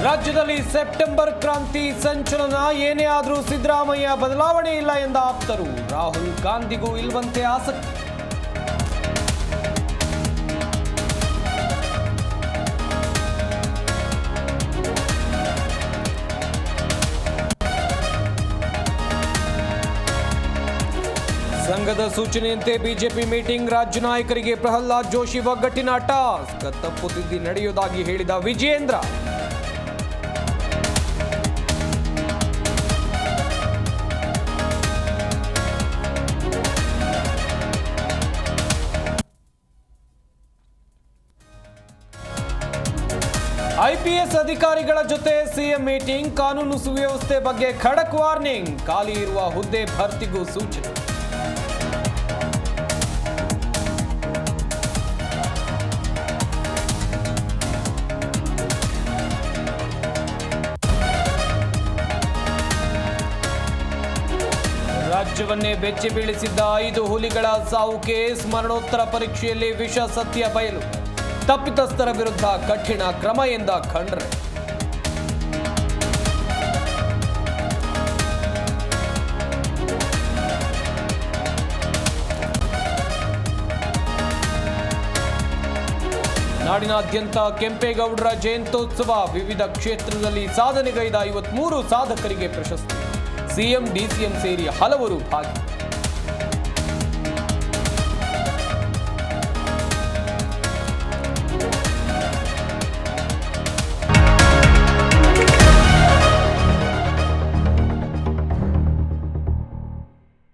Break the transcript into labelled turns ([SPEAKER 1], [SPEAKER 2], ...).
[SPEAKER 1] ರಾಜ್ಯದಲ್ಲಿ ಸೆಪ್ಟೆಂಬರ್ ಕ್ರಾಂತಿ ಸಂಚಲನ. ಏನೇ ಆದರೂ ಸಿದ್ದರಾಮಯ್ಯ ಬದಲಾವಣೆ ಇಲ್ಲ ಎಂದ ಆಪ್ತರು. ರಾಹುಲ್ ಗಾಂಧಿಗೂ ಇಲ್ವಂತೆ ಆಸಕ್ತಿ. ಸಂಘದ ಸೂಚನೆಯಂತೆ ಬಿಜೆಪಿ ಮೀಟಿಂಗ್. ರಾಜ್ಯ ನಾಯಕರಿಗೆ ಪ್ರಹ್ಲಾದ್ ಜೋಶಿ ಒಗ್ಗಟ್ಟಿನ ಟಾಸ್ಕ್. ತಪ್ಪು ತಿದ್ದಿ ನಡೆಯುವುದಾಗಿ ಹೇಳಿದ ವಿಜಯೇಂದ್ರ. ಐಪಿಎಸ್ ಅಧಿಕಾರಿಗಳ ಜೊತೆ ಸಿಎಂ ಮೀಟಿಂಗ್. ಕಾನೂನು ಸುವ್ಯವಸ್ಥೆ ಬಗ್ಗೆ ಖಡಕ್ ವಾರ್ನಿಂಗ್. ಖಾಲಿ ಇರುವ ಹುದ್ದೆ ಭರ್ತಿಗೂ ಸೂಚನೆ. ರಾಜ್ಯವನ್ನೇ ಬೆಚ್ಚಿ ಬೀಳಿಸಿದ್ದ 5 ಹುಲಿಗಳ ಸಾವು ಕೇಸ್. ಮರಣೋತ್ತರ ಪರೀಕ್ಷೆಯಲ್ಲಿ ವಿಷ ಸತ್ಯ ಬಯಲು. ತಪ್ಪಿತಸ್ಥರ ವಿರುದ್ಧ ಕಠಿಣ ಕ್ರಮ ಎಂದ ಖಂಡ್ರೆ. ನಾಡಿನಾದ್ಯಂತ ಕೆಂಪೇಗೌಡರ ಜಯಂತ್ಯೋತ್ಸವ. ವಿವಿಧ ಕ್ಷೇತ್ರದಲ್ಲಿ ಸಾಧನೆಗೈದ 53 ಸಾಧಕರಿಗೆ ಪ್ರಶಸ್ತಿ. ಸಿಎಂ ಡಿಸಿಎಂ ಸೇರಿ ಹಲವರು ಭಾಗಿ.